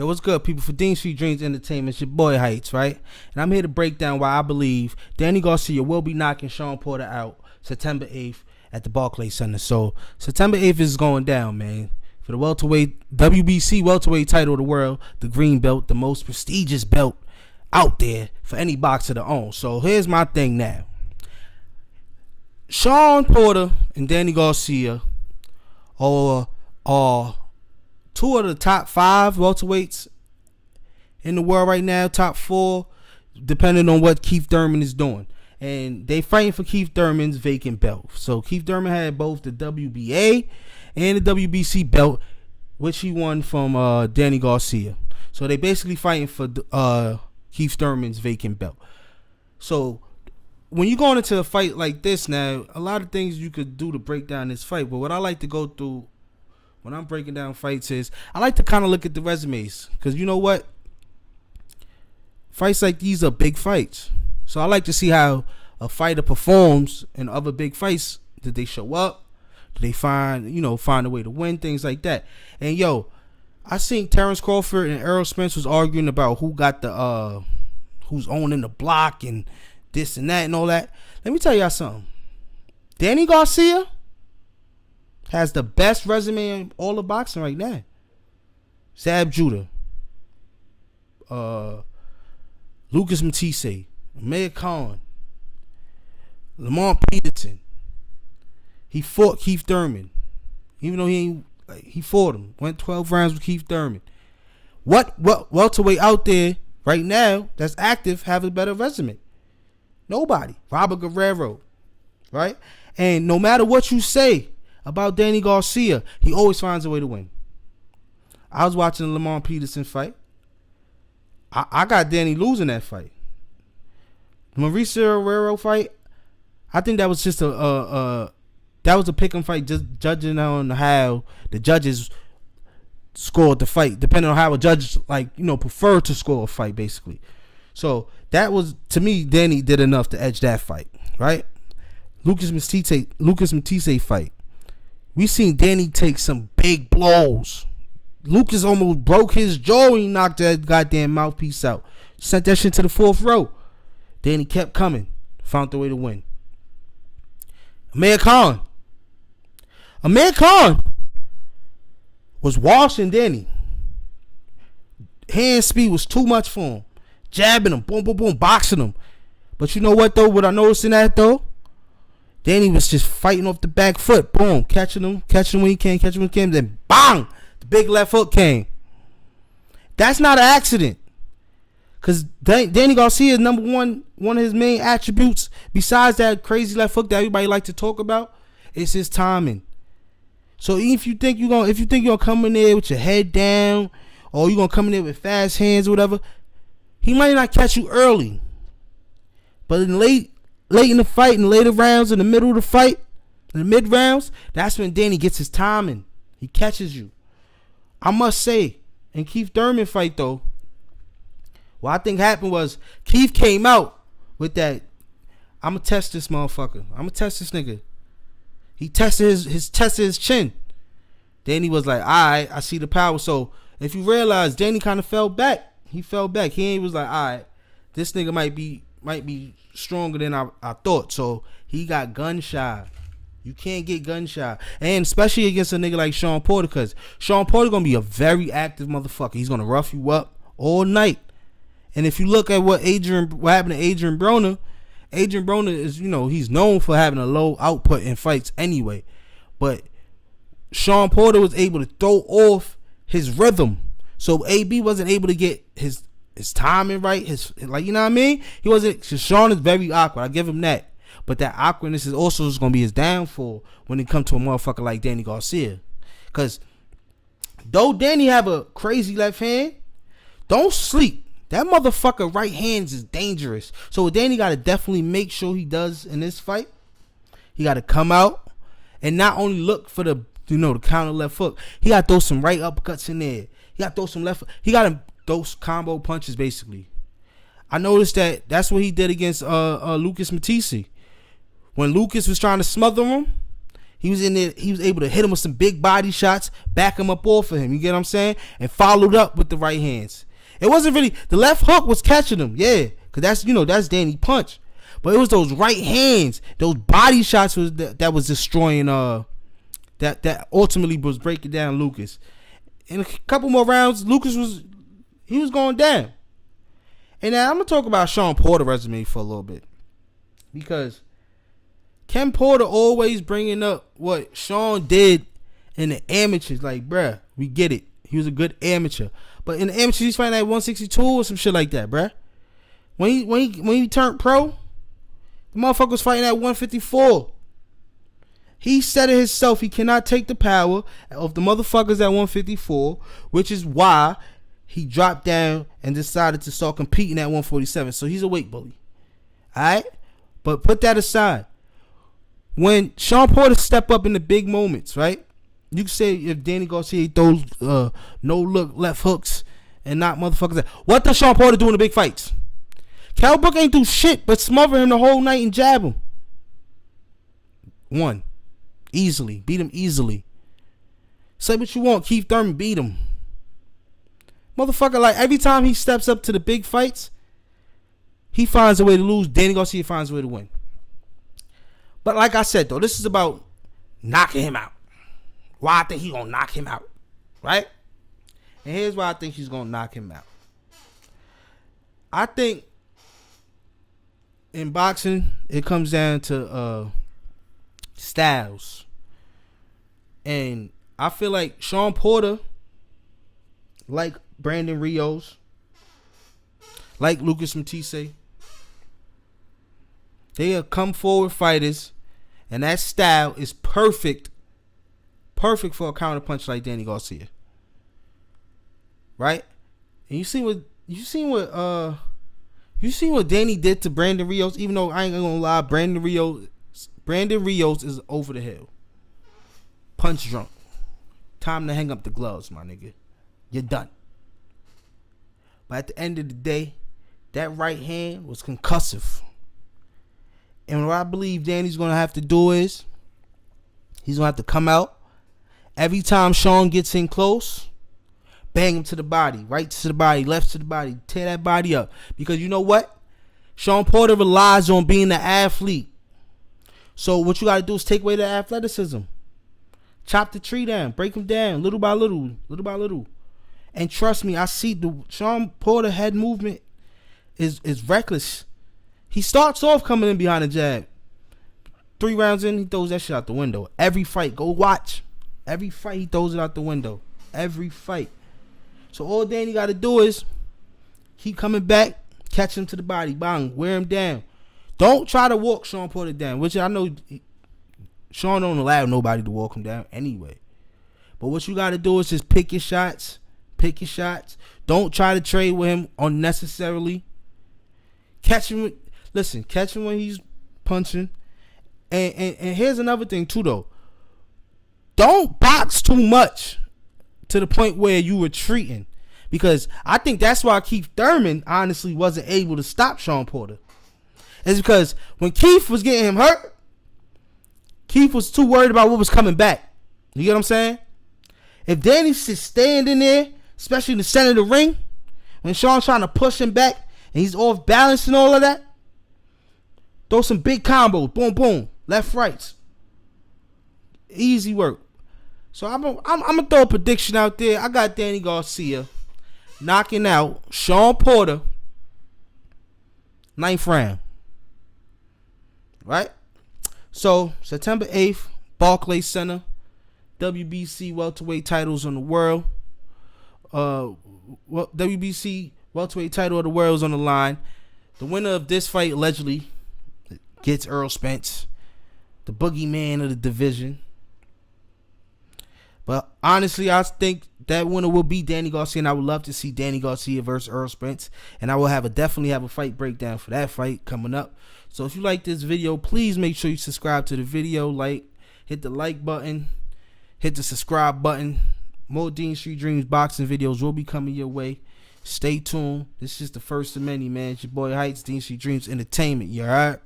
Yo, what's good, people? For Dean Street Dreams Entertainment, it's your boy Heights, right? And I'm here to break down why I believe Danny Garcia will be knocking Shawn Porter out September 8th at the Barclay Center. So, September 8th is going down, man. For the welterweight, WBC Welterweight title of the world, the green belt, the most prestigious belt out there for any boxer to own. So, here's my thing now. Shawn Porter and Danny Garcia are two of the top 5 welterweights in the world right now, top 4, depending on what Keith Thurman is doing. And they fighting for Keith Thurman's vacant belt. So Keith Thurman had both the WBA and the WBC belt, which he won from Danny Garcia. So they basically fighting for Keith Thurman's vacant belt. So when you're going into a fight like this now, a lot of things you could do to break down this fight. But what I like to go through when I'm breaking down fights is I like to kind of look at the resumes. Because you know what? Fights like these are big fights. So I like to see how a fighter performs in other big fights. Did they show up? Did they find a way to win? Things like that. And yo, I seen Terrence Crawford and Errol Spence was arguing about who got the who's owning the block and this and that and all that. Let me tell y'all something. Danny Garcia has the best resume in all of boxing right now. Zab Judah, Lucas Matisse, Amir Khan, Lamont Peterson. He fought Keith Thurman, even though he fought him. Went 12 rounds with Keith Thurman. What welterweight out there right now that's active have a better resume? Nobody. Robert Guerrero, right? And no matter what you say about Danny Garcia, he always finds a way to win. I was watching the Lamont Peterson fight. I got Danny losing that fight. The Mauricio Herrero fight, I think that was just a pick'em fight, just judging on how the judges scored the fight, depending on how a judge prefer to score a fight, basically. So that was, to me, Danny did enough to edge that fight, right? Lucas Matisse fight. We seen Danny take some big blows. Lucas almost broke his jaw when he knocked that goddamn mouthpiece out. Sent that shit to the 4th row. Danny kept coming. Found the way to win. Amir Khan was washing Danny. Hand speed was too much for him. Jabbing him. Boom, boom, boom. Boxing him. But you know what, though? What I noticed in that, though? Danny was just fighting off the back foot. Boom. Catching him when he can. Then bang! The big left hook came. That's not an accident. Because Danny Garcia is number one of his main attributes, besides that crazy left hook that everybody like to talk about, is his timing. So even if you think you're gonna come in there with your head down, or you're gonna come in there with fast hands or whatever, he might not catch you early. But in late in the fight, in the later rounds, in the middle of the fight, in the mid rounds, that's when Danny gets his timing. He catches you. I must say, in Keith Thurman fight though, what I think happened was Keith came out with that, I'm going to test this motherfucker. I'm going to test this nigga. He tested his chin. Danny was like, all right, I see the power. So if you realize, Danny kind of fell back. He fell back. He was like, all right, this nigga might be stronger than I thought. So he got gun shy. You can't get gun shy. And especially against a nigga like Shawn Porter, because Shawn Porter going to be a very active motherfucker. He's going to rough you up all night. And if you look at what happened to Adrian Broner is, he's known for having a low output in fights anyway. But Shawn Porter was able to throw off his rhythm. So AB wasn't able to get his timing right. You know what I mean? He wasn't. Shawn is very awkward. I give him that. But that awkwardness is also just going to be his downfall when it comes to a motherfucker like Danny Garcia. Because though Danny have a crazy left hand, don't sleep. That motherfucker right hands is dangerous. So what Danny got to definitely make sure he does in this fight, he got to come out and not only look for the counter left hook. He got to throw some right uppercuts in there. He got to throw some left. He got to throw combo punches basically. I noticed that's what he did against Lucas Matisse. When Lucas was trying to smother him, He was in there. He was able to hit him with some big body shots, back him up off of him. You get what I'm saying? And followed up with the right hands. It wasn't really the left hook was catching him, yeah, because that's Danny punch. But it was those right hands, those body shots that was destroying that ultimately was breaking down Lucas. In a couple more rounds, Lucas was going down. And now I'm gonna talk about Shawn Porter resume for a little bit, because Ken Porter always bringing up what Shawn did in the amateurs. Like, bruh, we get it. He was a good amateur. But in the amateurs, he's fighting at 162 or some shit like that, bruh. When he turned pro, the motherfucker was fighting at 154. He said it himself. He cannot take the power of the motherfuckers at 154, which is why he dropped down and decided to start competing at 147. So he's a weight bully. Alright? But put that aside. When Shawn Porter step up in the big moments, right? You can say if Danny Garcia throws no-look left hooks and not motherfuckers. What does Shawn Porter do in the big fights? Kell Brook ain't do shit but smother him the whole night and jab him. Won. Easily. Beat him easily. Say what you want. Keith Thurman beat him. Motherfucker, like, every time he steps up to the big fights, he finds a way to lose. Danny Garcia finds a way to win. But like I said, though, this is about knocking him out. Why I think he's going to knock him out. Right? And here's why I think he's going to knock him out. I think in boxing, it comes down to styles. And I feel like Shawn Porter, like Brandon Rios, like Lucas Matisse, they are come forward fighters, and that style is perfect for a counterpunch like Danny Garcia. Right? And you see what Danny did to Brandon Rios. Even though I ain't gonna lie, Brandon Rios is over the hill, punch drunk. Time to hang up the gloves, my nigga. You're done. But at the end of the day, that right hand was concussive. And what I believe Danny's going to have to do is he's going to have to come out. Every time Shawn gets in close, bang him to the body. Right to the body, left to the body. Tear that body up. Because you know what? Shawn Porter relies on being the athlete. So what you got to do is take away the athleticism. Chop the tree down. Break him down little by little. Little by little. And trust me, I see the Shawn Porter head movement is reckless. He starts off coming in behind the jab. 3 rounds in, he throws that shit out the window. Every fight, go watch. Every fight, he throws it out the window. Every fight. So all Danny got to do is keep coming back, catch him to the body, bang, wear him down. Don't try to walk Shawn Porter down, which I know Shawn don't allow nobody to walk him down anyway. But what you got to do is just pick your shots. Pick your shots. Don't try to trade with him unnecessarily. Catch him. Catch him when he's punching. And here's another thing too, though. Don't box too much to the point where you retreating, because I think that's why Keith Thurman honestly wasn't able to stop Shawn Porter. It's because when Keith was getting him hurt, Keith was too worried about what was coming back. You get what I'm saying? If Danny's just standing there, especially in the center of the ring, when Shawn's trying to push him back and he's off balance and all of that, throw some big combos, boom, boom, left, rights. Easy work. So I'm gonna throw a prediction out there. I got Danny Garcia knocking out Shawn Porter, 9th round. Right? So September 8th, Barclay Center, WBC Welterweight titles on the world. WBC Welterweight title of the world is on the line. The winner of this fight allegedly gets Errol Spence, the boogeyman of the division. But honestly, I think that winner will be Danny Garcia, and I would love to see Danny Garcia versus Errol Spence. And I will definitely have a fight breakdown for that fight coming up. So if you like this video, please make sure you subscribe to the video. Hit the like button, hit the subscribe button. More Dean Street Dreams boxing videos will be coming your way. Stay tuned. This is the first of many, man. It's your boy Heights, Dean Street Dreams Entertainment. You alright?